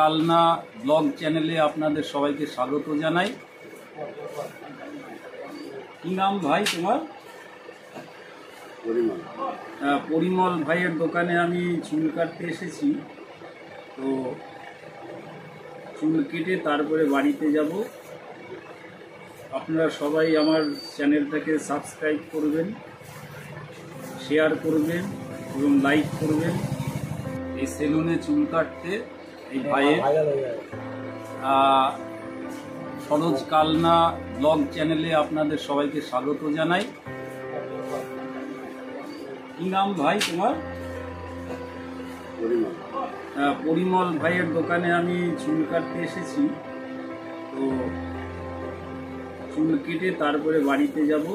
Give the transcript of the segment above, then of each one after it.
Kalna blog চ্যানেলে আপনাদের সবাইকে স্বাগত জানাই। কি নাম ভাই তোমার? পরিমল ভাইয়ের দোকানে আমি চুল কাটতে এসেছি। তো চুল কেটে তারপরে বাড়িতে যাব। আপনারা সবাই আমার চ্যানেলটাকে সাবস্ক্রাইব করবেন, শেয়ার করবেন এবং লাইক করবেন। এই সেলুনে চুল কাটতে এই ভাইয়ের সরোজ কালনা ব্লগ চ্যানেলে আপনাদের সবাইকে স্বাগত জানাই। কি নাম ভাই তোমার? পরিমল ভাইয়ের দোকানে আমি চুল কাটতে এসেছি। তো চুল কেটে তারপরে বাড়িতে যাব।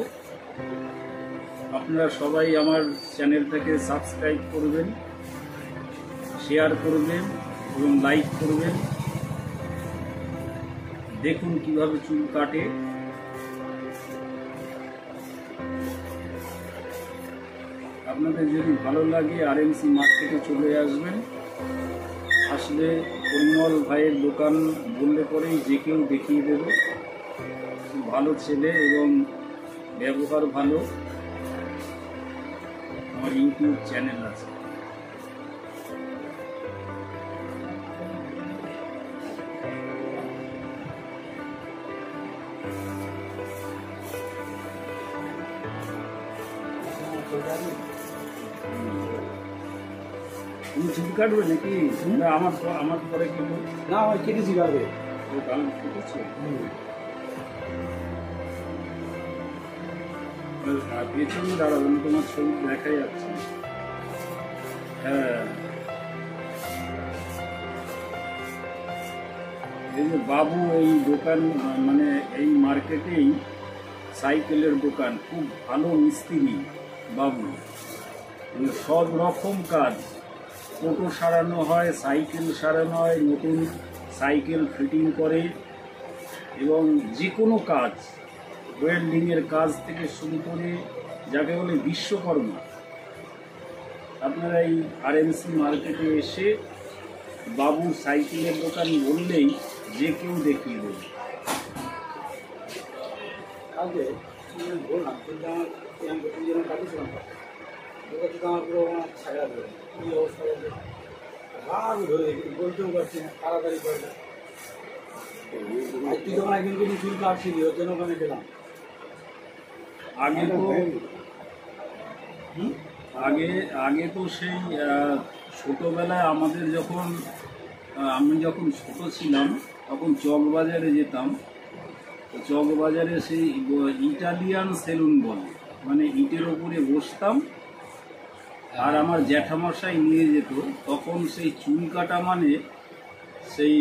আপনারা সবাই আমার চ্যানেলটাকে সাবস্ক্রাইব করবেন, শেয়ার করবেন এবং লাইক করবেন। দেখুন কিভাবে চুল কাটে। আপনাদের যদি ভালো লাগে আরএমসি মার্কেটে চলে আসবেন। আসলে পরিমল ভাইয়ের দোকান বললে পরেই যে কেউ দেখিয়ে দেবে। ভালো ছেলে এবং ব্যবহার ভালো। আমার ইউটিউব চ্যানেল আছে। তুমি চুল কাটবে নাকি? না আমার পরে কিন্তু না আমার কেটেছি কাটবে। ও কাল কেটেছে। পেছনে দাঁড়াবেন, তোমার ছবি দেখা যাচ্ছে। হ্যাঁ, এই যে বাবু এই দোকান, মানে এই মার্কেটেই সাইকেলের দোকান, খুব ভালো মিস্ত্রি বাবু। সব রকম কাজ, টোটো সারানো হয়, সাইকেল সারানো হয়, নতুন সাইকেল ফিটিং করে এবং যে কোনো কাজ, ওয়েল্ডিংয়ের কাজ থেকে শুরু করে যাকে বলে বিশ্বকর্মা। আপনারা এই আরএমসি মার্কেটে এসে বাবুর সাইকেলের দোকান বললেই যে কেউ দেখিয়ে দেবে। আমার পুরো ছায়া ধরে কী অবস্থা বলতে ভাগ ধরে বলতেও পারছি না, তাড়াতাড়ি করে। তুই যখন একদিন কিন্তু চুল কাটছিলি, ওর জন্য ওখানে গেলাম। আগে তো সেই ছোটোবেলায় আমাদের আমি যখন ছোট ছিলাম তখন চকবাজারে যেতাম। চকবাজারে সেই ইটালিয়ান সেলুন বলে, মানে ইটের ওপরে বসতাম আর আমার জ্যাঠামশাই নিয়ে যেত। তখন সেই চুল কাটা মানে সেই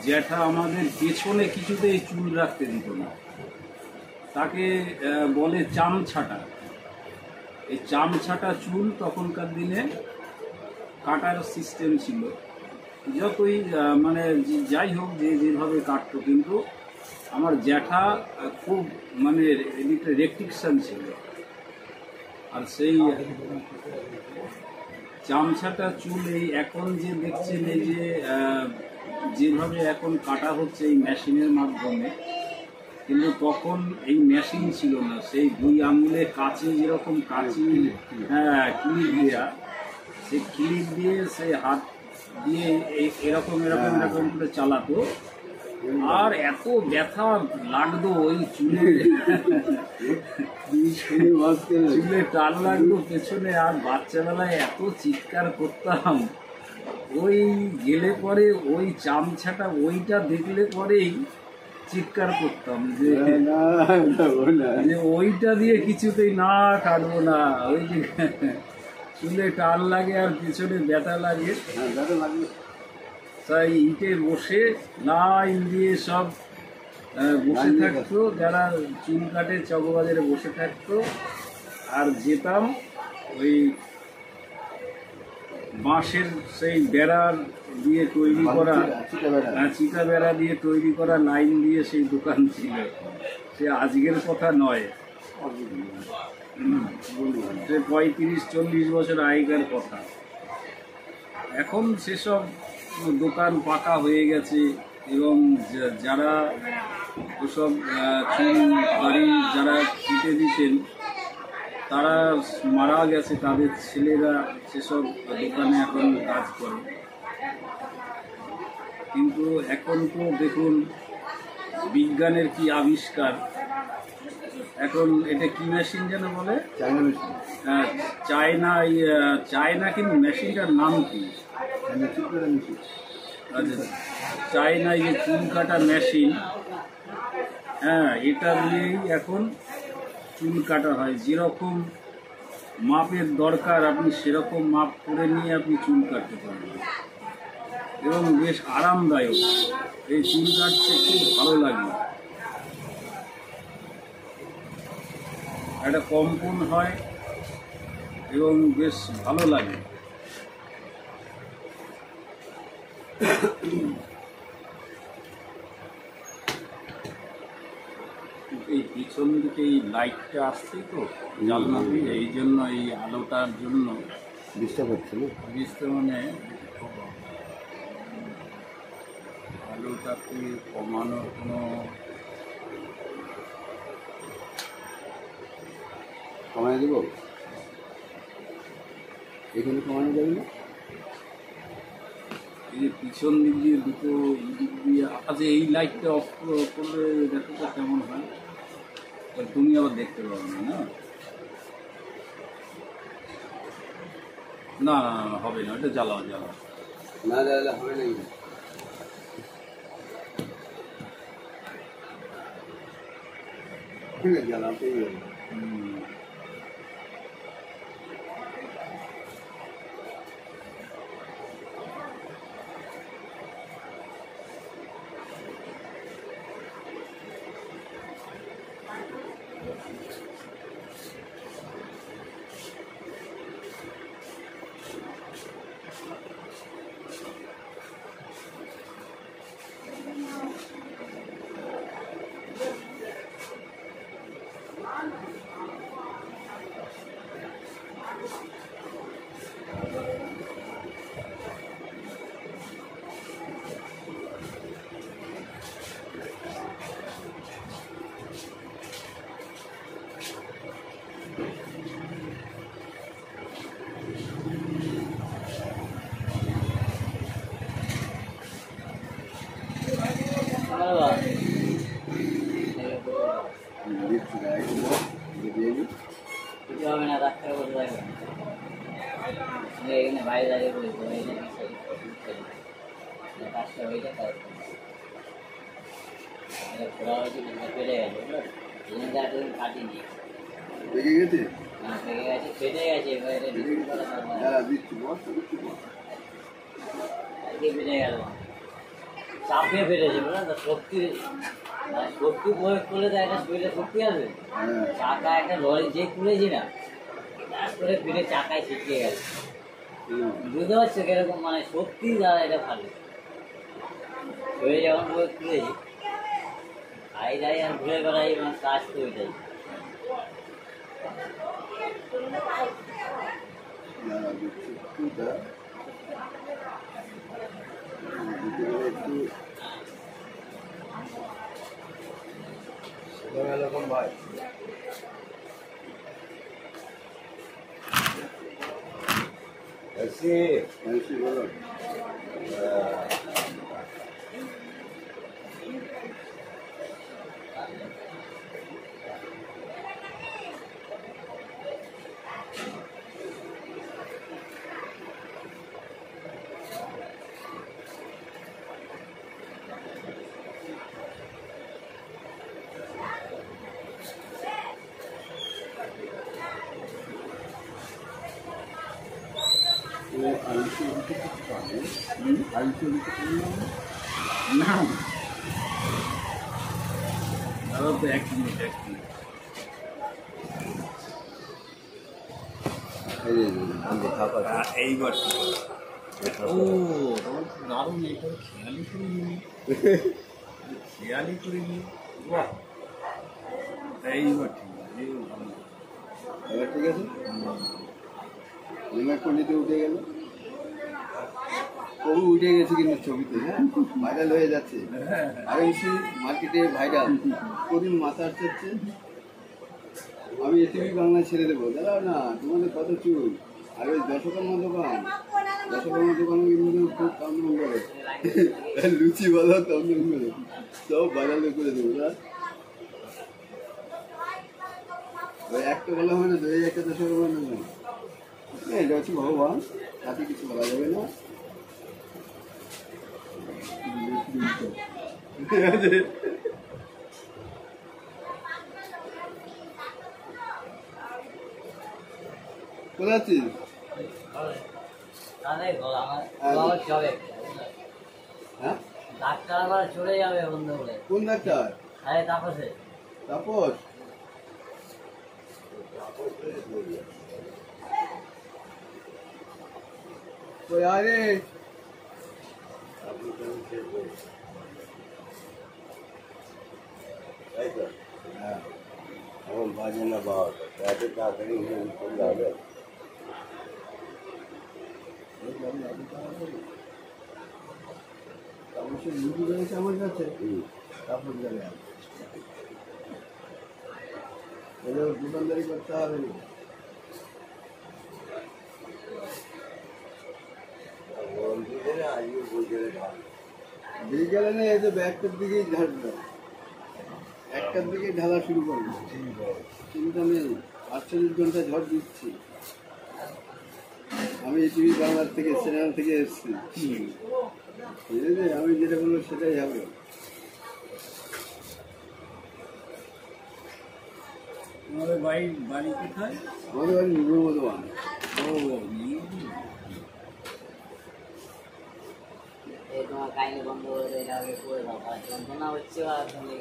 জ্যাঠা আমাদের পেছনে কিছুতেই চুল রাখতে দিত না। তাকে বলে চামছাটা। এই চামছাটা চুল তখনকার দিনে কাটার সিস্টেম ছিল। যতই মানে যাই হোক, যে যেভাবে কাটতো, কিন্তু আমার জ্যাঠা খুব মানে এদিকে রেস্ট্রিকশন ছিল। আর সেই চামছাটা চুল এই এখন যে দেখছেন, এই যে যেভাবে এখন কাটা হচ্ছে এই মেশিনের মাধ্যমে, কিন্তু তখন এই মেশিন ছিল না। সেই 2 আঙুলে কাঁচি, যেরকম কাঁচি, হ্যাঁ, ক্লিপ দেওয়া, সেই ক্লিপ দিয়ে সেই হাত দিয়ে এরকম এরকম এরকম করে চালাতো। আর এত ব্যথা লাগতো ওই চুলে টান লাগতো পেছনে। আর বাচ্চাবেলায় এত চিৎকার করতাম, ওই গেলে পরে ওই চামছাটা ওইটা দেখলে পরেই চিৎকার করতাম যে ওইটা দিয়ে কিছুতেই না কাটবো না। ওই যে চুলে টান লাগে আর পিছনে ব্যথা লাগে। তাই ইটে বসে লাইন দিয়ে সব বসে থাকতো, যারা চুল কাটে চকবাজারে বসে থাকতো। আর যেতাম ওই বাঁশের সেই বেড়া দিয়ে তৈরি করা, চিটা বেড়া দিয়ে তৈরি করা লাইন দিয়ে সেই দোকান ছিল। সে আজকের কথা নয়, সে 35-40 বছর আগেকার কথা। এখন সেসব দোকান পাকা হয়ে গেছে এবং যারা ওসব চুল দাড়ি যারা কেটে দিতেন তারা মারা গেছে, তাদের ছেলেরা সেসব দোকানে এখন কাজ করে। কিন্তু এখন তো দেখুন বিজ্ঞানের কি আবিষ্কার, এখন এটা কি মেশিন যেন বলে, চাইনা মেশিন। চায়না কিন্তু মেশিনটার নাম কি? আচ্ছা, চায়না যে চুল কাটা মেশিন, হ্যাঁ, এটা দিয়েই এখন চুল কাটা হয়। যেরকম মাপের দরকার আপনি সেরকম মাপ করে নিয়ে আপনি চুল কাটতে পারবেন এবং বেশ আরামদায়ক। এই চুল কাটতে খুব ভালো লাগে, একটা কম্পন হয় এবং বেশ ভালো লাগে। এই পিছন দিকে এই লাইটটা আসছে তো জানলা দিয়ে, এই জন্য এই আলোটার জন্য ডিস্টার্ব হচ্ছে না? বুঝতে মানে আলোটাকে কমানোর কোনো কমায় দেবো? এখানে কমানো যাবে না? এই যে পিছন দিক দিয়ে দুটো দিক দিয়ে, আচ্ছা এই লাইটটা অফ করলে দেখো তো কেমন হয়, তুমি আবার দেখতে পারো না। না না না হবে না, ওটা জ্বালাও জ্বালাও। না জ্বালালে হবে না, ঠিক আছে জ্বালাতেই হবে। হবে না, ডাক্তার বলে যাবে এখানে বাইরে দাঁড়িয়ে বলবো কাজটা হয়ে যায়, ঘোরা হয়েছে পেরে গেছে, বুঝলো এতদিন কাটিনি, পেকে গেছে, পেকে গেছে, ফেটে গেছে, ফেটে গেল, চাপিয়ে ফেটেছে, বুঝলো শক্তি শক্তি প্রয়োগ করলে তো একটা শরীরে শক্তি আসবে। চাকা একটা লরি যে খুলেছি না, তারপরে ফিরে চাকায় ছিটকে গেছে, বুঝতে পারছো কিরকম, মানে সত্যি দাদা এটা ভালো শরীরে যখন প্রয়োগ খুলেছি আই যাই আর ঘুরে বেড়াই, মানে কাজ তো ওইটাই। এরকম ভাই বলো না দাদা তো 1 মিনিট এইবার ও দারুণ, এটা খেয়ালি করিনি, খেয়ালি করিনি, বাহ এইবার ঠিক আছে, ভালো, এবার ঠিক আছে, রিমোট নিতে উঠে গেল। কবু উঠে গেছে কিন্তু ছবিতে, হ্যাঁ ভাইরাল হয়ে যাচ্ছে। আরএমসি মার্কেটে ভাইরাল, কদিন মাথা আটকাচ্ছে। আমি এটিভি বাংলা ছেড়ে দেবো, দাদা না তোমাদের কত চুল। আর ওই দশকর্মা দোকান, দশকর্মা দোকানে কিন্তু খুব কামড় করে, লুচি বাজার কামড় করে সব ভাইরাল করে দেবো। ওই একটা বলা হয় না, এই একটা দশকর্মা দোকান, এটা হচ্ছে ভগবান, তাতে কিছু বলা যাবে না। কোথায় আছিস? হ্যাঁ ডাক্তার আবার চলে যাবে বন্ধ করে। কোন ডাক্তার? আরে তাপসে। তাপস? ওই আরে হ্যাঁ এখন বাজে না বাবা, এত তাড়াতাড়ি চলে যাবে। তাপসের লুচি রয়েছে আমার কাছে, তাপস যাবে দোকানদারি করতে হবে না। আজকে বলতে বিকেলে না এই তো একটার দিকেই ঢালবে, একটার দিকে ঢালা শুরু করবে, চিন্তা নেই। 48 ঘন্টা ঝড় দিচ্ছি আমি। টিভি বাংলার থেকে, চ্যানেল থেকে এসেছি, ঠিক আছে? আমি যেটা বলবো সেটাই হবে। আমাদের বাড়ি কোথায়? আমাদের বাড়ি নির্মল। ও এই তোমার কাহিনী বন্ধ করে দেয়, আগে করে দাও। আর যন্ত্রণা হচ্ছে আর তুমি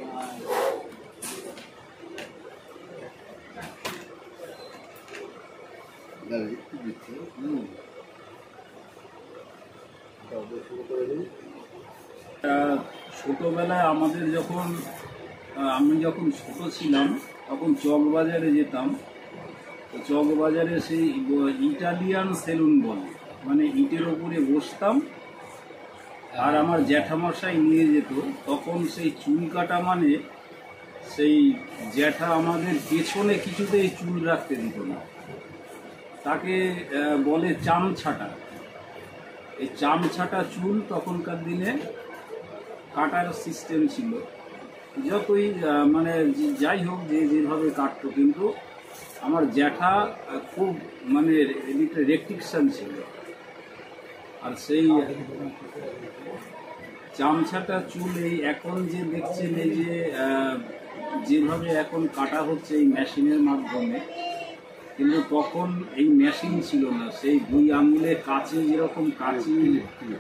একটু দিচ্ছে ছোটোবেলায় আমাদের যখন আমি যখন ছোট ছিলাম তখন চকবাজারে যেতাম। তো চকবাজারে সেই ইটালিয়ান সেলুন বলে, মানে ইটের ওপরে বসতাম আর আমার জ্যাঠামশাই নিয়ে যেত। তখন সেই চুল কাটা মানে সেই জ্যাঠা আমাদের পেছনে কিছুতেই চুল রাখতে দিত না, তাকে বলে চামছাটা। এই চামছাটা চুল তখনকার দিনে কাটার সিস্টেম ছিল। যতই মানে যাই হোক যে যেভাবে কাটতো, কিন্তু আমার জ্যাঠা খুব মানে রেস্ট্রিকশন ছিল। আর সেই চামছাটা চুল এই এখন যে দেখছেন এই যে যেভাবে এখন কাটা হচ্ছে এই মেশিনের মাধ্যমে, কিন্তু তখন এই মেশিন ছিল না। সেই 2 আঙুলে কাঁচি, যেরকম কাঁচি,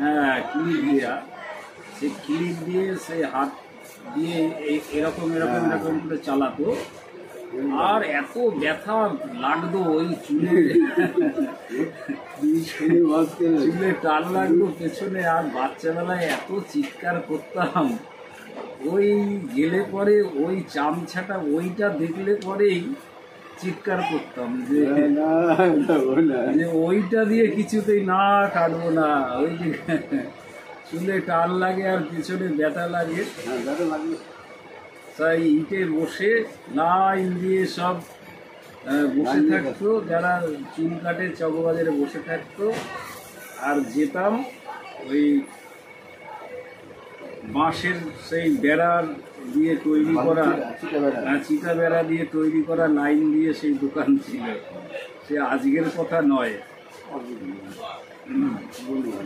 হ্যাঁ ক্লিপ দেওয়া, সেই ক্লিপ দিয়ে সেই হাত দিয়ে এরকম এরকম এরকম করে চালাতো। আর এত ব্যথা লাগতো ওই চুলে, চুলে টান লাগতো পেছনে। আর বাচ্চাবেলায় এত চিৎকার করতাম, ওই গেলে পরে ওই চামছাটা ওইটা দেখলে পরেই চিৎকার করতাম যে ওইটা দিয়ে কিছুতেই না কাটবো না। ওই যে চুলে টান লাগে আর পিছনে ব্যথা লাগে, তাই ইটে বসে লাইন দিয়ে সব বসে থাকতো, যারা চুল কাটে চকবাজারে বসে থাকতো। আর যেতাম ওই বাঁশের সেই বেড়া দিয়ে তৈরি করা, চিটা বেড়া দিয়ে তৈরি করা লাইন দিয়ে সেই দোকান ছিল। সে আজকের কথা নয়,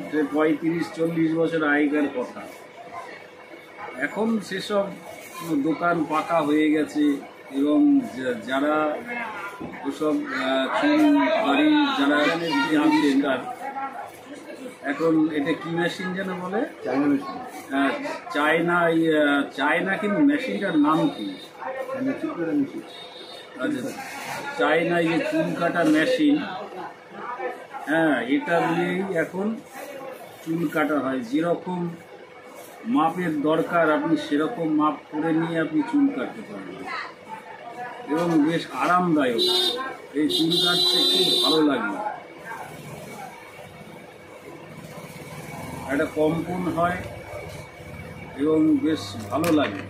সে 35-40 বছর আগেকার কথা। এখন সেসব দোকান পাকা হয়ে গেছে, এবং যারা ওসব চুল বাড়ি যারা জানছেন, তার এখন এটা কি মেশিন যেন বলে, চায়না মেশিন, চায়না কিন্তু মেশিনটার নাম কি? আচ্ছা, চায়না এই যে চুল কাটা মেশিন, হ্যাঁ এটা দিয়েই এখন চুল কাটা হয়। যেরকম মাপের দরকার আপনি সেরকম মাপ করে নিয়ে আপনি চুল কাটতে পারবেন, এবং বেশ আরামদায়ক। এই চুল কাটতে খুব ভালো লাগে। একটা কম্পন হয় এবং বেশ ভালো লাগে।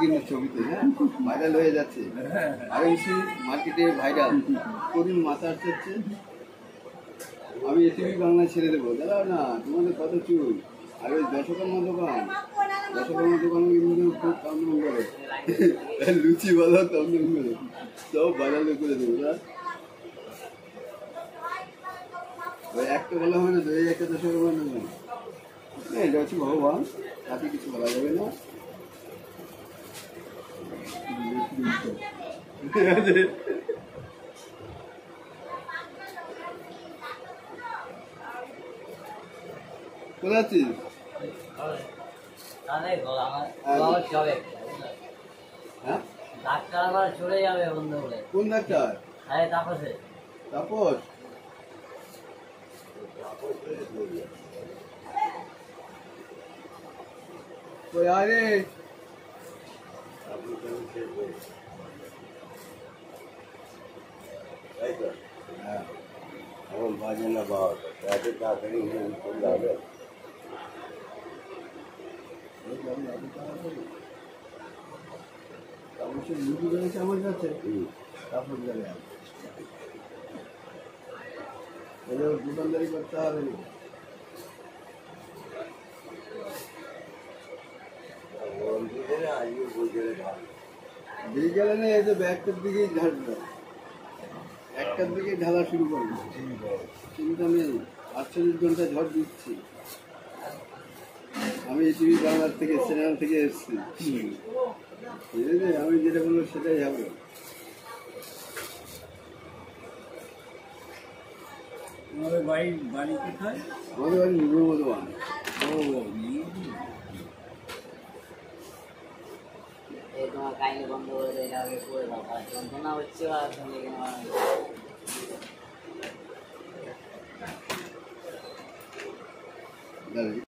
কিন্তু ছবিতে হ্যাঁ ভাইরাল হয়ে যাচ্ছে। আরএমসি মার্কেটে ভাইরাল, কদিন মাথা হচ্ছে। আমি এটিভি বাংলা ছেড়ে দেবো, দাঁড়াও না, তোমাদের কত চুল। আর ওই দশকর্মা দোকান কিন্তু খুব কম দাম করে, লুচি বাজার কম দাম করে, সব ভাইরাল করে দেবো না। ওই একটা বলা হয় না, তো এই একটা দশকর্মা দোকান, এটা হচ্ছে ভগবান, তাকে কিছু বলা যাবে না। কোথায় আছিস? হ্যাঁ ডাক্তার আবার চলে যাবে বন্ধ করে। কোন ডাক্তার? আরে তাপসে। তাপস? কই আরে তাই তো হ্যাঁ এখন বাজে না 12টা, এত তাড়াতাড়ি করলে হবে? তাপসের লুচি বেড়েছে আমার কাছে, তাপস যাবে দোকানদারি করতে হবে না। আজকে বুঝে বিকেলে নেই, এই যে একটার দিকেই ঝাড়বে, একটার দিকেই ঢালা শুরু করবে, চিন্তা নেই। 48 ঘন্টা ঝড় দিচ্ছি আমি। এটিভি বাংলার থেকে, চ্যানেল থেকে এসেছি, ঠিক আছে? আমি যেটা বলবো সেটাই হবে। তোমাদের বাড়ি কোথায়? আমাদের বাড়ি মুর্মুদাবাদ। এই তোমার কাহিনী বন্ধ করে দেয়, এটা আগে করে দাও, আর যন্ত্রণা হচ্ছে আর সঙ্গে দাঁড়িয়ে